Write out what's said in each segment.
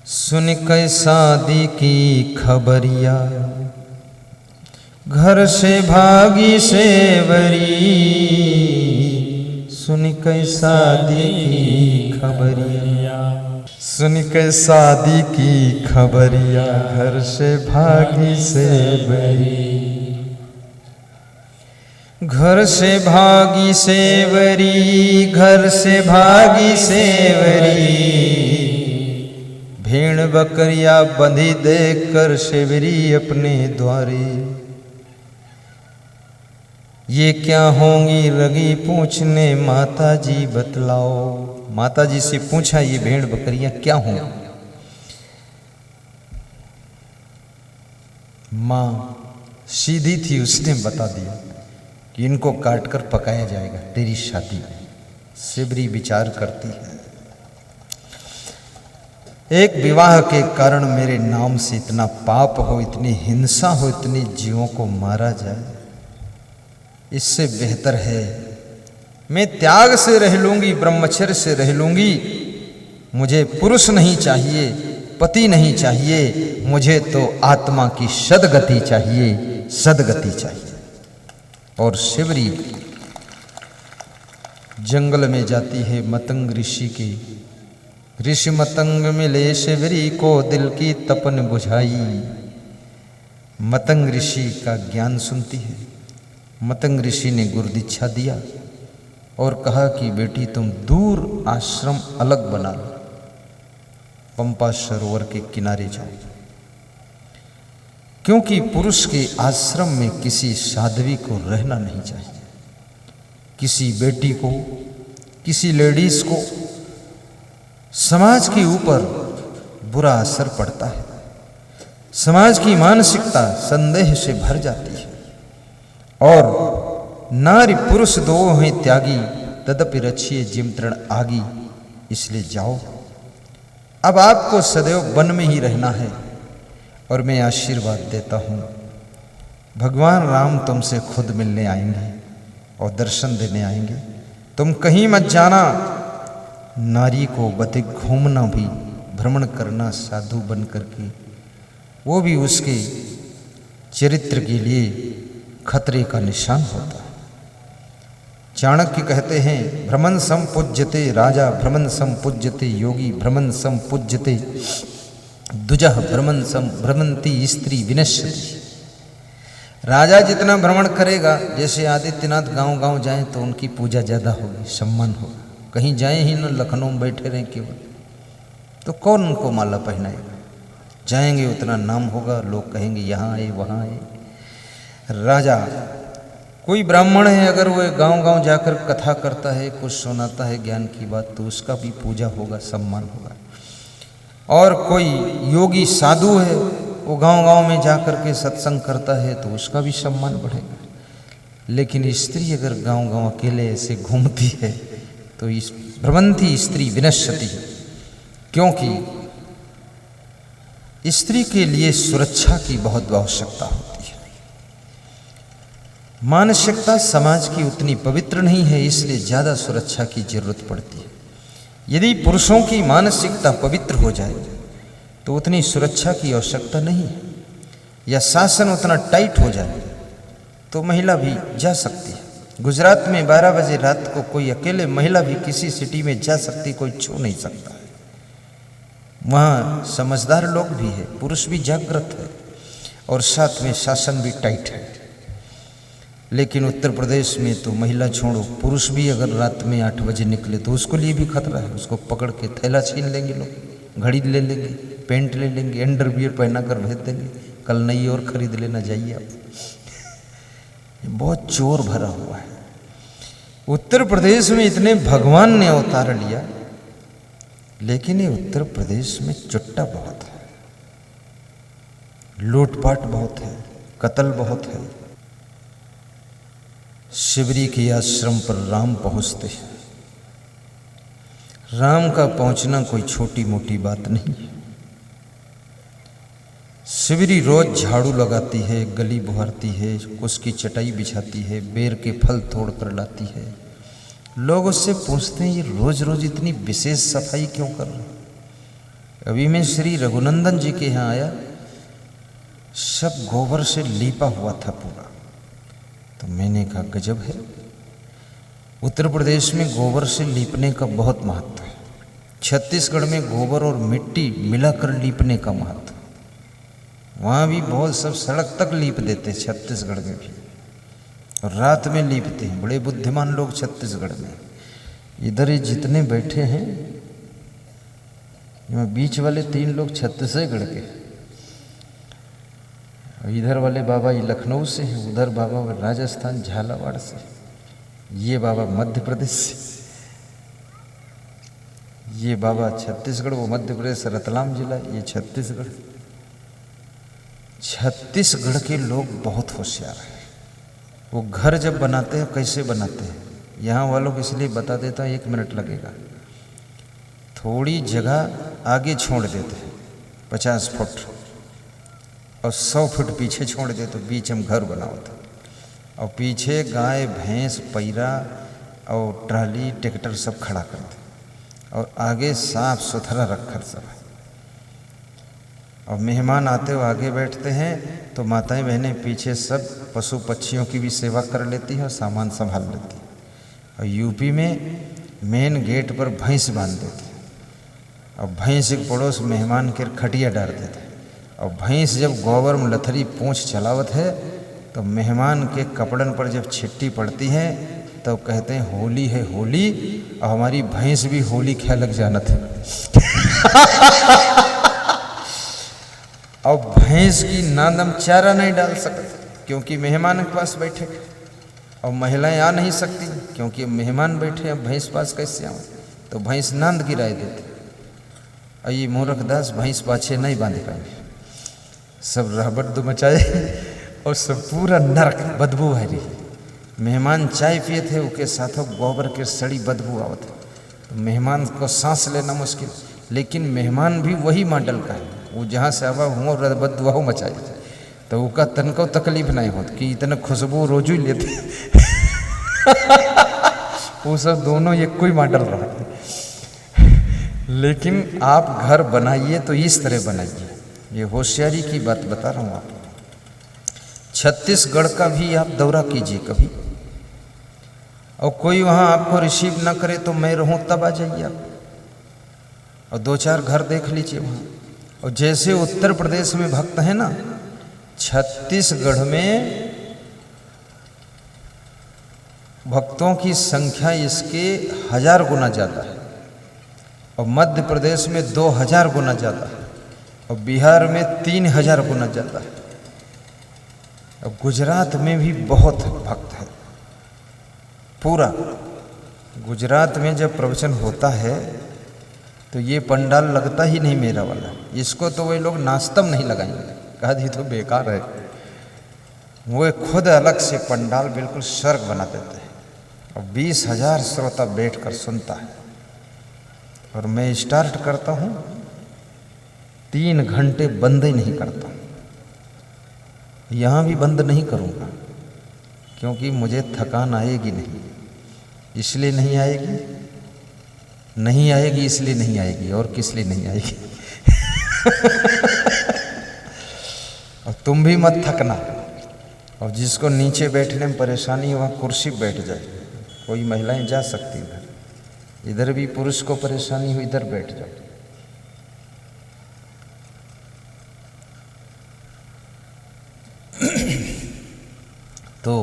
सुन कै शादी की खबरिया, घर से भागी सेवरी। सुन कै शादी की खबरिया, सुन कै शादी की खबरिया, घर से भागी सेवरी। घर से भागी सेवरी, घर से भागी सेवरी। भेड़ बकरिया बंधी देख कर सेवरी अपने द्वारे। ये क्या होंगी लगी पूछने, माता जी बतलाओ। माता जी से पूछा ये भेड़ बकरियां क्या होंगी। माँ सीधी थी, उसने बता दिया कि इनको काट कर पकाया जाएगा तेरी शादी में। सेवरी विचार करती है, एक विवाह के कारण मेरे नाम से इतना पाप हो, इतनी हिंसा हो, इतने जीवों को मारा जाए, इससे बेहतर है मैं त्याग से रह लूंगी, ब्रह्मचर्य से रह लूंगी। मुझे पुरुष नहीं चाहिए, पति नहीं चाहिए, मुझे तो आत्मा की सद्गति चाहिए, सद्गति चाहिए। और सेवरी जंगल में जाती है मतंग ऋषि के। ऋषि मतंग मिले सेवरी को, दिल की तपन बुझाई। मतंग ऋषि का ज्ञान सुनती है। मतंग ऋषि ने गुरु दीक्षा दिया और कहा कि बेटी तुम दूर आश्रम अलग बना लो, पंपा सरोवर के किनारे जाओ, क्योंकि पुरुष के आश्रम में किसी साध्वी को रहना नहीं चाहिए। किसी बेटी को, किसी लेडीज को समाज के ऊपर बुरा असर पड़ता है। समाज की मानसिकता संदेह से भर जाती है। और नारी पुरुष दो हैं त्यागी, तदपि रक्षिए जिम तृण आगी। इसलिए जाओ, अब आपको सदैव वन में ही रहना है। और मैं आशीर्वाद देता हूँ, भगवान राम तुमसे खुद मिलने आएंगे और दर्शन देने आएंगे। तुम कहीं मत जाना। नारी को बते घूमना भी, भ्रमण करना साधु बन करके, वो भी उसके चरित्र के लिए खतरे का निशान होता है। चाणक्य कहते हैं, भ्रमण सम पूज्यते राजा, भ्रमण सम पूज्यते योगी, भ्रमण सम पूज्यते दुजह, भ्रमण सम भ्रमंती स्त्री विनश्यति। राजा जितना भ्रमण करेगा, जैसे आदित्यनाथ गांव गांव जाएं तो उनकी पूजा ज़्यादा होगी, सम्मान होगा। कहीं जाएं ही न, लखनऊ में बैठे रहें केवल, तो कौन उनको माला पहनाएगा। जाएंगे उतना नाम होगा, लोग कहेंगे यहाँ आए वहाँ आए। राजा, कोई ब्राह्मण है अगर वो गांव गांव जाकर कथा करता है, कुछ सुनाता है ज्ञान की बात, तो उसका भी पूजा होगा, सम्मान होगा। और कोई योगी साधु है, वो गांव गांव में जाकर के सत्संग करता है, तो उसका भी सम्मान बढ़ेगा। लेकिन स्त्री अगर गांव गांव अकेले ऐसे घूमती है तो इस भ्रमंती स्त्री विनश्यति, क्योंकि स्त्री के लिए सुरक्षा की बहुत आवश्यकता होती है। मानसिकता समाज की उतनी पवित्र नहीं है, इसलिए ज़्यादा सुरक्षा की जरूरत पड़ती है। यदि पुरुषों की मानसिकता पवित्र हो जाए तो उतनी सुरक्षा की आवश्यकता नहीं है, या शासन उतना टाइट हो जाए तो महिला भी जा सकती है। गुजरात में 12 बजे रात को कोई अकेले महिला भी किसी सिटी में जा सकती, कोई छू नहीं सकता। वहाँ समझदार लोग भी है, पुरुष भी जागृत है और साथ में शासन भी टाइट है। लेकिन उत्तर प्रदेश में तो महिला छोड़ो, पुरुष भी अगर रात में 8 बजे निकले तो उसको लिए भी खतरा है। उसको पकड़ के थैला छीन लेंगे लोग, घड़ी ले लेंगे, पेंट ले लेंगे, अंडरवियर पहना कर भेज देंगे, कल नई और खरीद लेना, जाइए आप। बहुत चोर भरा हुआ है। उत्तर प्रदेश में इतने भगवान ने अवतार लिया, लेकिन ये उत्तर प्रदेश में चुट्टा बहुत है, लूटपाट बहुत है, कत्ल बहुत है। शिवरी के आश्रम पर राम पहुंचते हैं। राम का पहुंचना कोई छोटी मोटी बात नहीं है। शिवरी रोज झाड़ू लगाती है, गली बुहारती है, उसकी चटाई बिछाती है, बेर के फल तोड़ कर लाती है। लोग उससे पूछते हैं ये रोज रोज इतनी विशेष सफाई क्यों कर रहे? अभी मैं श्री रघुनंदन जी के यहाँ आया, सब गोबर से लीपा हुआ था पूरा। तो मैंने कहा गजब है, उत्तर प्रदेश में गोबर से लीपने का बहुत महत्व है। छत्तीसगढ़ में गोबर और मिट्टी मिलाकर लीपने का महत्व, वहाँ भी बहुत, सब सड़क तक लीप देते हैं छत्तीसगढ़ में भी, और रात में लीपते हैं। बड़े बुद्धिमान लोग छत्तीसगढ़ में। इधर ही जितने बैठे हैं, यहाँ बीच वाले 3 लोग छत्तीसगढ़ के, इधर वाले बाबा ये लखनऊ से हैं, उधर बाबा राजस्थान झालावाड़ से, ये बाबा मध्य प्रदेश से, ये बाबा छत्तीसगढ़, वो मध्य प्रदेश रतलाम जिला, ये छत्तीसगढ़। छत्तीसगढ़ के लोग बहुत होशियार हैं। वो घर जब बनाते हैं कैसे बनाते हैं, यहाँ वालों को इसलिए बता देता हूँ, 1 मिनट लगेगा। थोड़ी जगह आगे छोड़ देते हैं 50 फुट, और 100 फुट पीछे छोड़ देते, तो बीच में घर बना होता, और पीछे गाय भैंस पैरा और ट्राली ट्रैक्टर सब खड़ा करते, और आगे साफ सुथरा रखकर सब है। और मेहमान आते हो आगे बैठते हैं, तो माताएं बहनें पीछे सब पशु पक्षियों की भी सेवा कर लेती हैं और सामान संभाल लेती हैं। और यूपी में मेन गेट पर भैंस बांध देते हैं, और भैंस एक पड़ोस मेहमान के खटिया डाल देते हैं, और भैंस जब गोबर में लथरी पूंछ चलावत है, तो मेहमान के कपड़न पर जब छिट्टी पड़ती है, तो कहते हैं होली है होली, और हमारी भैंस भी होली खेलक जानत है। और भैंस की नादम चारा नहीं डाल सकते, क्योंकि मेहमान के पास बैठे, और महिलाएं आ नहीं सकती क्योंकि मेहमान बैठे, अब भैंस पास कैसे आऊँ, तो भैंस नांद गिराए देते। और ये मूर्खदास भैंस पाछे नहीं बांध पाए, सब रहबट मचाए, और सब पूरा नरक बदबू है रही। मेहमान चाय पिए थे, उसके साथ गोबर के सड़ी बदबू आवत है, तो मेहमान को सांस लेना मुश्किल। लेकिन मेहमान भी वही मॉडल का है, वो जहाँ से आवा हुआ बदबू मचाए, तो उसका तन को तकलीफ नहीं होती कि इतना खुशबू रोजू ही लेते। वो सब दोनों एक कोई मॉडल रहा। लेकिन आप घर बनाइए तो इस तरह बनाइए, ये होशियारी की बात बता रहा हूँ आपको। छत्तीसगढ़ का भी आप दौरा कीजिए कभी, और कोई वहाँ आपको रिसीव ना करे तो मैं रहूँ तब आ जाइए आप, और 2-4 घर देख लीजिए वहाँ। और जैसे उत्तर प्रदेश में भक्त हैं ना, छत्तीसगढ़ में भक्तों की संख्या इसके 1000 गुना ज़्यादा है, और मध्य प्रदेश में 2000 गुना ज़्यादा है, और बिहार में 3000 गुना ज़्यादा है, और गुजरात में भी बहुत भक्त है। पूरा गुजरात में जब प्रवचन होता है तो ये पंडाल लगता ही नहीं मेरा वाला, इसको तो वे लोग नाश्तम नहीं लगाएंगे, कहा दी तो बेकार है। वो खुद अलग से पंडाल बिल्कुल स्वर्ग बना देते हैं, और 20,000 श्रोता बैठकर सुनता है। और मैं स्टार्ट करता हूँ 3 घंटे बंद ही नहीं करता, यहाँ भी बंद नहीं करूँगा, क्योंकि मुझे थकान आएगी नहीं, इसलिए नहीं आएगी, नहीं आएगी इसलिए नहीं आएगी, और किस लिए नहीं आएगी। और तुम भी मत थकना, और जिसको नीचे बैठने में परेशानी हो वहाँ कुर्सी बैठ जाए, कोई महिलाएं जा सकती इधर, इधर भी पुरुष को परेशानी हो इधर बैठ जाओ। तो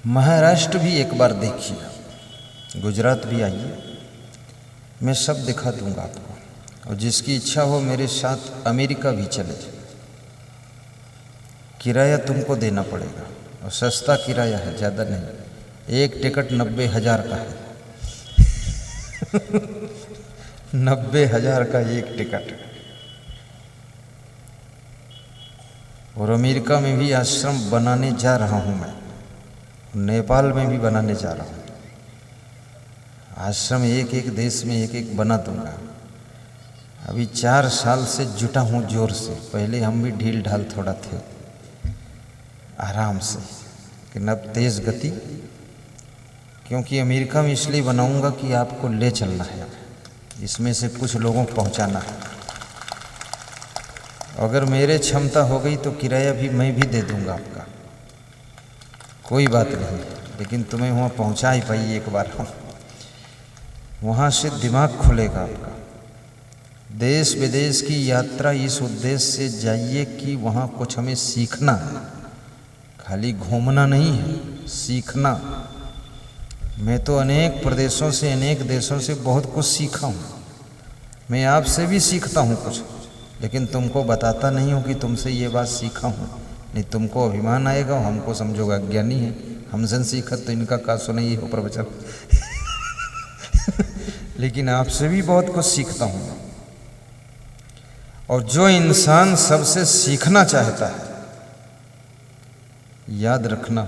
महाराष्ट्र भी एक बार देखिए, गुजरात भी आइए, मैं सब दिखा दूंगा आपको, और जिसकी इच्छा हो मेरे साथ अमेरिका भी चले जाए। किराया तुमको देना पड़ेगा, और सस्ता किराया है, ज़्यादा नहीं। एक टिकट 90,000 का है। 90,000 का एक टिकट। और अमेरिका में भी आश्रम बनाने जा रहा हूँ मैं, नेपाल में भी बनाने जा रहा हूँ। आश्रम एक एक देश में एक एक बना दूंगा। अभी 4 साल से जुटा हूँ जोर से, पहले हम भी ढील ढाल थोड़ा थे, आराम से, लेकिन अब तेज़ गति, क्योंकि अमेरिका में इसलिए बनाऊंगा कि आपको ले चलना है, इसमें से कुछ लोगों को पहुंचाना है। अगर मेरे क्षमता हो गई तो किराया भी मैं भी दे दूंगा आपका, कोई बात नहीं, लेकिन तुम्हें वहाँ पहुँचा ही पाई एक बार हम, वहाँ से दिमाग खुलेगा आपका। देश विदेश की यात्रा इस उद्देश्य से जाइए कि वहाँ कुछ हमें सीखना है, खाली घूमना नहीं है, सीखना। मैं तो अनेक प्रदेशों से अनेक देशों से बहुत कुछ सीखा हूँ, मैं आपसे भी सीखता हूँ कुछ, लेकिन तुमको बताता नहीं हूँ कि तुमसे ये बात सीखा हूँ, नहीं तुमको अभिमान आएगा, हमको समझोगा ज्ञानी है, हमसे सीखा तो इनका का सुनाई हो प्रवचन लेकिन आपसे भी बहुत कुछ सीखता हूँ। और जो इंसान सबसे सीखना चाहता है, याद रखना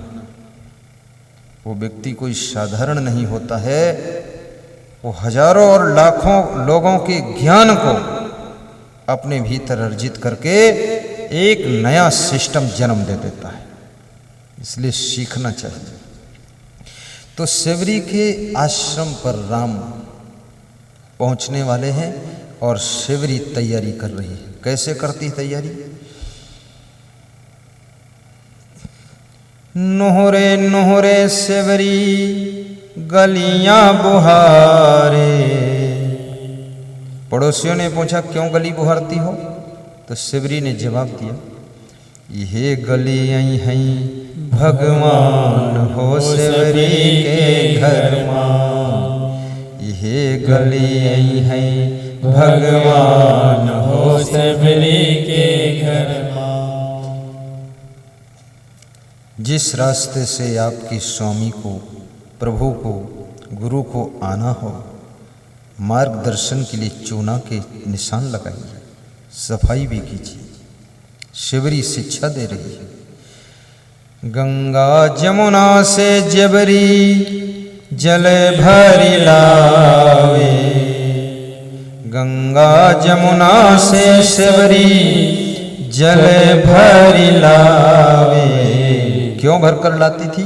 वो व्यक्ति कोई साधारण नहीं होता है, वो हजारों और लाखों लोगों के ज्ञान को अपने भीतर अर्जित करके एक नया सिस्टम जन्म दे देता है, इसलिए सीखना चाहिए। तो सेवरी के आश्रम पर राम पहुंचने वाले हैं और सेवरी तैयारी कर रही है। कैसे करती तैयारी? नोहरे नोहरे सेवरी गलियां बुहारे। पड़ोसियों ने पूछा क्यों गली बुहारती हो? तो सेवरी ने जवाब दिया, ये गलियां हैं भगवान हो सेवरी के घर मां, ये गलियां हैं भगवान हो सेवरी के घर मां। जिस रास्ते से आपके स्वामी को, प्रभु को, गुरु को आना हो, मार्गदर्शन के लिए चूना के निशान लगाइए, सफाई भी कीजिए। सेवरी शिक्षा दे रही है। गंगा जमुना से जबरी जल भरी लावे, गंगा जमुना से सेवरी जल भरी लावे। क्यों भरकर लाती थी?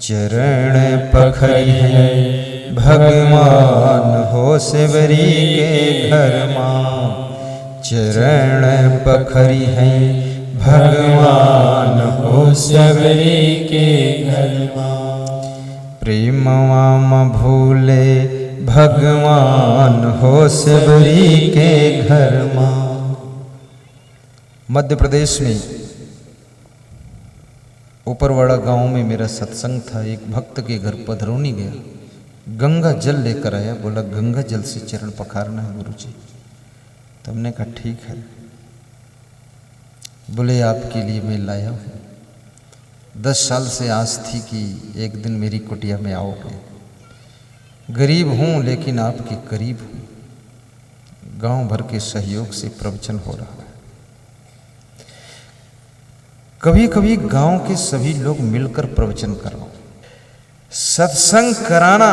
चरण पखरी है भगवान हो सेवरी के घर मां, चरण पखरी है भगवान हो सेवरी के घर मां। प्रेमवा म भूले भगवान हो सेवरी के घर मां। मध्य प्रदेश में ऊपरवाड़ा गांव में मेरा सत्संग था। एक भक्त के घर पधरौनी गया, गंगा जल लेकर आया, बोला गंगा जल से चरण पखारना है गुरुजी। तो हमने कहा ठीक है। बोले आपके लिए मैं लाया हूँ, 10 साल से आस थी कि एक दिन मेरी कुटिया में आओगे। गरीब हूँ लेकिन आपके करीब हूँ। गांव भर के सहयोग से प्रवचन हो रहा है। कभी कभी गांव के सभी लोग मिलकर प्रवचन करो। सत्संग कराना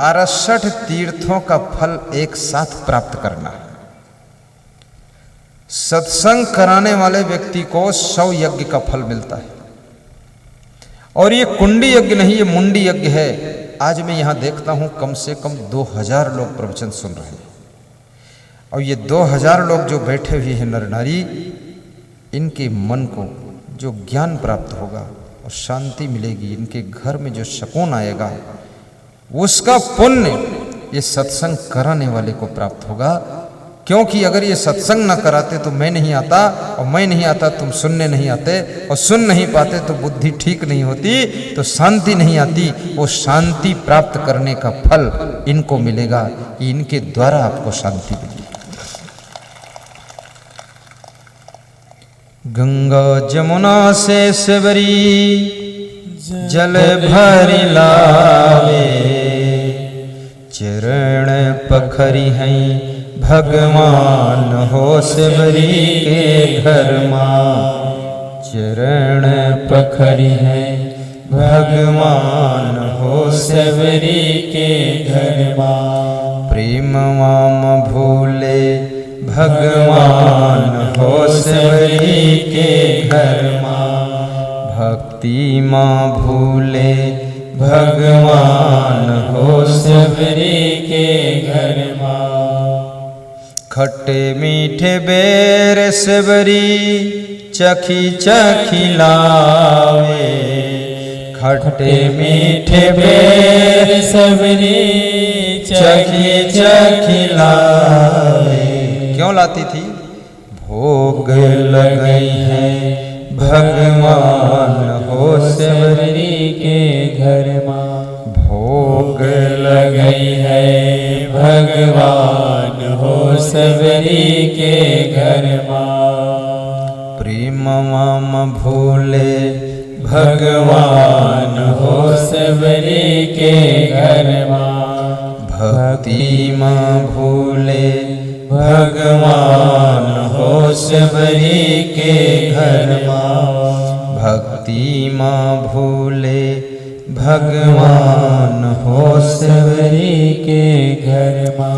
68 तीर्थों का फल एक साथ प्राप्त करना। सत्संग कराने वाले व्यक्ति को 100 यज्ञ का फल मिलता है। और ये कुंडी यज्ञ नहीं, ये मुंडी यज्ञ है। आज मैं यहां देखता हूं कम से कम 2000 लोग प्रवचन सुन रहे हैं। और ये 2000 लोग जो बैठे हुए हैं नर नारी, इनके मन को जो ज्ञान प्राप्त होगा और शांति मिलेगी, इनके घर में जो सुकून आएगा, उसका पुण्य ये सत्संग कराने वाले को प्राप्त होगा। क्योंकि अगर ये सत्संग न कराते तो मैं नहीं आता, और मैं नहीं आता तुम सुनने नहीं आते, और सुन नहीं पाते तो बुद्धि ठीक नहीं होती, तो शांति नहीं आती। वो शांति प्राप्त करने का फल इनको मिलेगा, इनके द्वारा आपको शांति मिलेगी। गंगा जमुना से सेवरी जल भरी लावे, चरण पखरी हैं भगवान हो सेवरी के घर मां, चरण पखरी हैं भगवान हो सेवरी के घर मां। प्रेमवा म भूले भगवान हो सेवरी के घर मां, भक्ति मां भूले भगवान हो सेवरी के घर मां। खट्टे मीठे बेर सेवरी चखी चखी लावे, खट्टे मीठे बेर सेवरी चखी चखी लावे। क्यों लाती थी? भोग लगई है भगवान हो सेवरी के घर माँ। भोग लगई है भगवान हो सेवरी के घर माँ। प्रेम माम भूले भगवान हो सेवरी के घर माँ। भक्ति माँ भूले भगवान हो सेवरी के घर माँ। भक्ति माँ भूले भगवान हो सेवरी के घर माँ।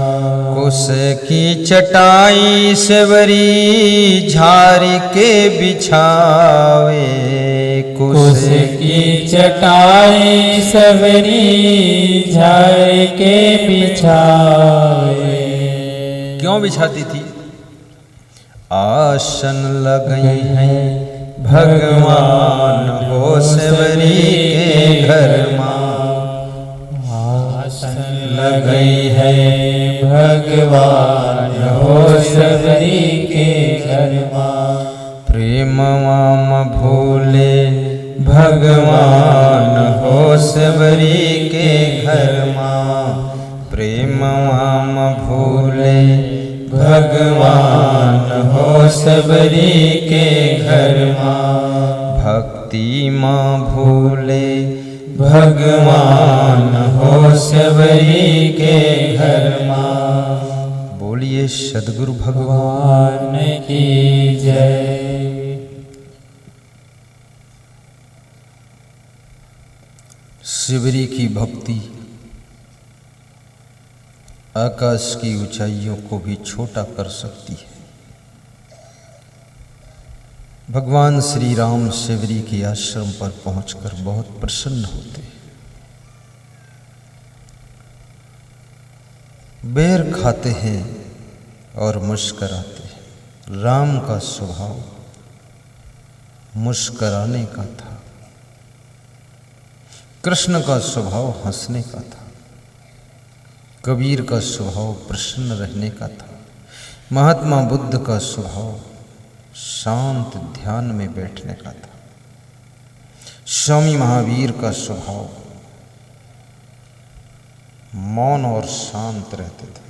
कुश की चटाई सेवरी झारी के बिछावे, कुश की चटाई सेवरी झारी के बिछावे। क्यों बिछाती थी? आसन लगई है भगवान हो सेवरी के घर माँ। आसन लगई है भगवान हो सेवरी के घर माँ। प्रेम माम भूले भगवान हो सेवरी के घर माँ। प्रेम माम भूले भगवान हो सेवरी के घर माँ। भक्ति माँ भूले भगवान हो सेवरी के घर माँ। बोलिए सद्गुरु भगवान भगवान की जय। सेवरी की भक्ति आकाश की ऊंचाइयों को भी छोटा कर सकती है। भगवान श्री राम सेवरी के आश्रम पर पहुंचकर बहुत प्रसन्न होते हैं। बेर खाते हैं और मुस्कराते हैं। राम का स्वभाव मुस्कराने का था, कृष्ण का स्वभाव हंसने का था, कबीर का स्वभाव प्रसन्न रहने का था, महात्मा बुद्ध का स्वभाव शांत ध्यान में बैठने का था, स्वामी महावीर का स्वभाव मौन और शांत रहते थे।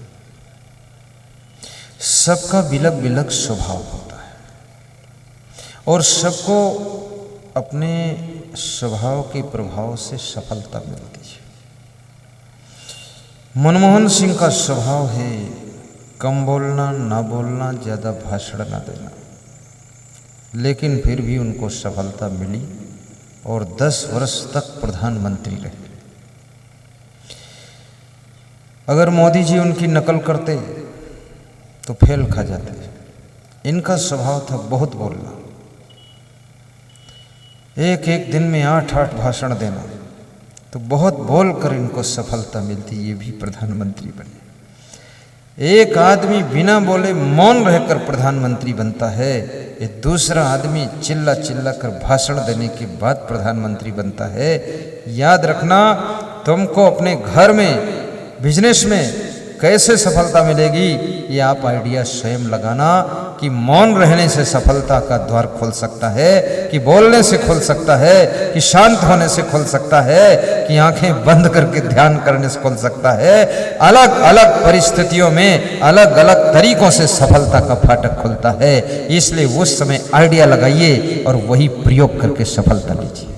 सबका बिलक बिलक स्वभाव होता है और सबको अपने स्वभाव के प्रभाव से सफलता मिलती है। मनमोहन सिंह का स्वभाव है कम बोलना, ना बोलना, ज़्यादा भाषण ना देना, लेकिन फिर भी उनको सफलता मिली और 10 वर्ष तक प्रधानमंत्री रहे। अगर मोदी जी उनकी नकल करते तो फेल खा जाते। इनका स्वभाव था बहुत बोलना, एक एक दिन में 8-8 भाषण देना, तो बहुत बोलकर इनको सफलता मिलती, ये भी प्रधानमंत्री बने। एक आदमी बिना बोले मौन रहकर प्रधानमंत्री बनता है, ये दूसरा आदमी चिल्ला चिल्ला कर भाषण देने के बाद प्रधानमंत्री बनता है। याद रखना, तुमको अपने घर में, बिजनेस में कैसे सफलता मिलेगी, ये आप आइडिया स्वयं लगाना कि मौन रहने से सफलता का द्वार खुल सकता है, कि बोलने से खुल सकता है, कि शांत होने से खुल सकता है, कि आंखें बंद करके ध्यान करने से खुल सकता है। अलग अलग परिस्थितियों में अलग अलग तरीकों से सफलता का फाटक खुलता है। इसलिए उस समय आइडिया लगाइए और वही प्रयोग करके सफलता लीजिए।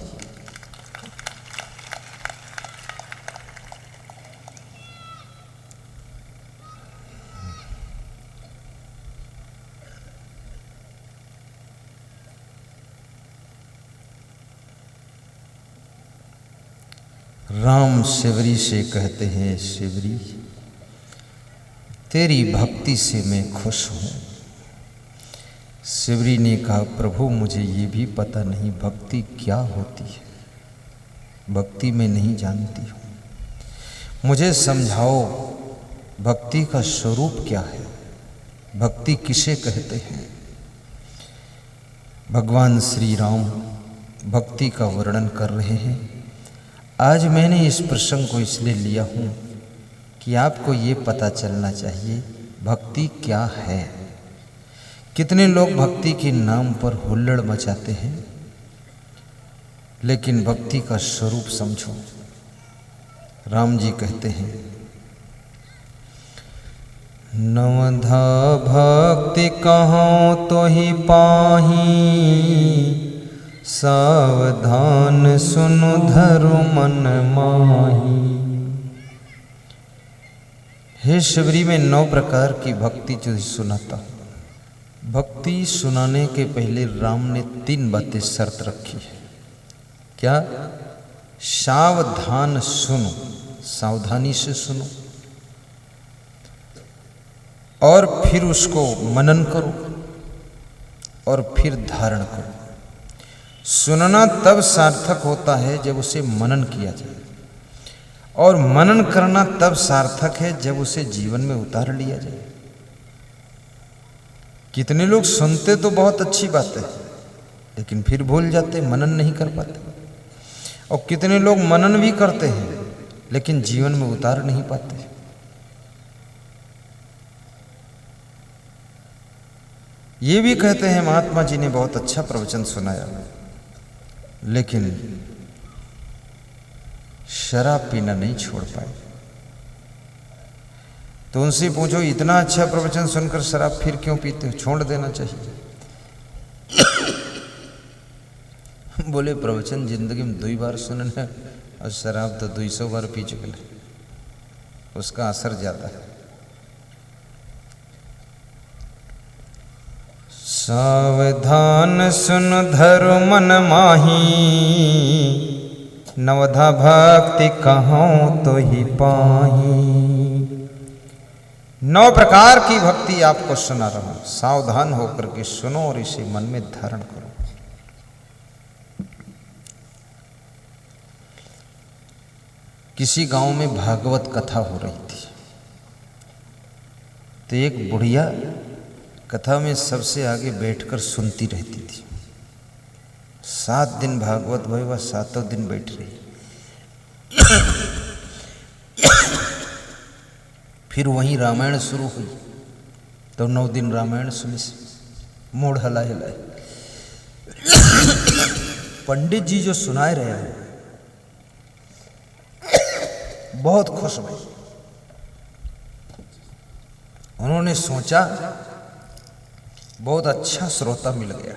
राम सेवरी से कहते हैं, सेवरी तेरी भक्ति से मैं खुश हूँ। सेवरी ने कहा, प्रभु मुझे ये भी पता नहीं भक्ति क्या होती है, भक्ति में नहीं जानती हूँ, मुझे समझाओ भक्ति का स्वरूप क्या है। भक्ति किसे कहते हैं? भगवान श्री राम भक्ति का वर्णन कर रहे हैं। आज मैंने इस प्रसंग को इसलिए लिया हूँ कि आपको ये पता चलना चाहिए भक्ति क्या है। कितने लोग भक्ति के नाम पर हुल्लड़ मचाते हैं, लेकिन भक्ति का स्वरूप समझो। राम जी कहते हैं, नवधा भक्ति कहाँ तो ही पाही, सावधान सुनु धरु मन माही। हे शबरी में 9 प्रकार की भक्ति जो सुनाता हूँ। भक्ति सुनाने के पहले राम ने 3 बातें शर्त रखी है। क्या? सावधान सुनो, सावधानी से सुनो, और फिर उसको मनन करो, और फिर धारण करो। सुनना तब सार्थक होता है जब उसे मनन किया जाए, और मनन करना तब सार्थक है जब उसे जीवन में उतार लिया जाए। कितने लोग सुनते तो बहुत अच्छी बात है, लेकिन फिर भूल जाते, मनन नहीं कर पाते। और कितने लोग मनन भी करते हैं, लेकिन जीवन में उतार नहीं पाते। ये भी कहते हैं महात्मा जी ने बहुत अच्छा प्रवचन सुनाया, लेकिन शराब पीना नहीं छोड़ पाए। तो उनसे पूछो, इतना अच्छा प्रवचन सुनकर शराब फिर क्यों पीते हो? छोड़ देना चाहिए। बोले, प्रवचन जिंदगी में 2 बार सुनना, और शराब तो 200 बार पी चुके, उसका असर ज्यादा है। सावधान सुन धरु मन माही, नवधा भक्ति कहाँ तो ही पाही। 9 प्रकार की भक्ति आपको सुना रहा हूं। सावधान होकर के सुनो और इसे मन में धारण करो। किसी गांव में भागवत कथा हो रही थी, तो एक बुढ़िया कथा में सबसे आगे बैठकर सुनती रहती थी। 7 दिन भागवत भाई, वह 7 दिन बैठ रही। फिर वहीं रामायण शुरू हुई, तो 9 दिन रामायण सुनी, मोड़ हलाए हलाए। पंडित जी जो सुनाए रहे हैं बहुत खुश हुए। उन्होंने सोचा बहुत अच्छा श्रोता मिल गया।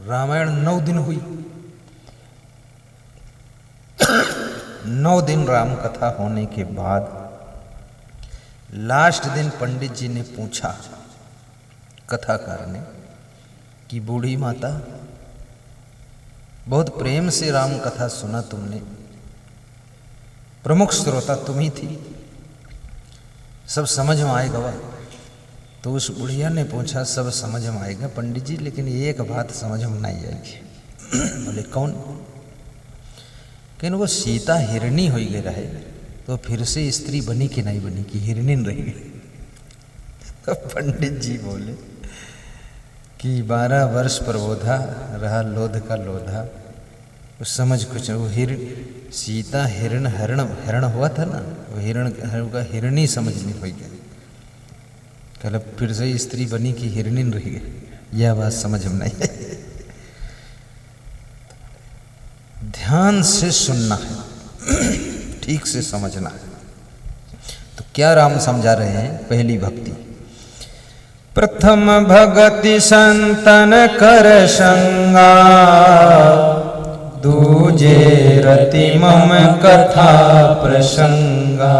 रामायण 9 दिन हुई। 9 दिन राम कथा होने के बाद लास्ट दिन पंडित जी ने पूछा कथाकार ने कि बूढ़ी माता, बहुत प्रेम से राम कथा सुना तुमने, प्रमुख श्रोता तुम ही थी, सब समझ में आएगा वह? तो उस बुढ़िया ने पूछा, सब समझ में आएगा पंडित जी, लेकिन एक बात समझ में नहीं आएगी। बोले, कौन? कि वो सीता हिरणी हो गई रहे, तो फिर से स्त्री बनी कि नहीं बनी, कि हिरणी रह गई। तो पंडित जी बोले कि 12 वर्ष प्रबोधा रहा लोध का लोधा, उस समझ कुछ। वो सीता हरण हुआ था ना, वो हिरण का हिरणी समझनी हो गया। कल फिर से स्त्री बनी कि हिरणी रह गई, यह बात समझ में नहीं आई। ध्यान से सुनना है, ठीक से समझना है। तो क्या राम समझा रहे हैं? पहली भक्ति, प्रथम भगति संतन कर संगा, दूजे रति मम कथा प्रसंगा।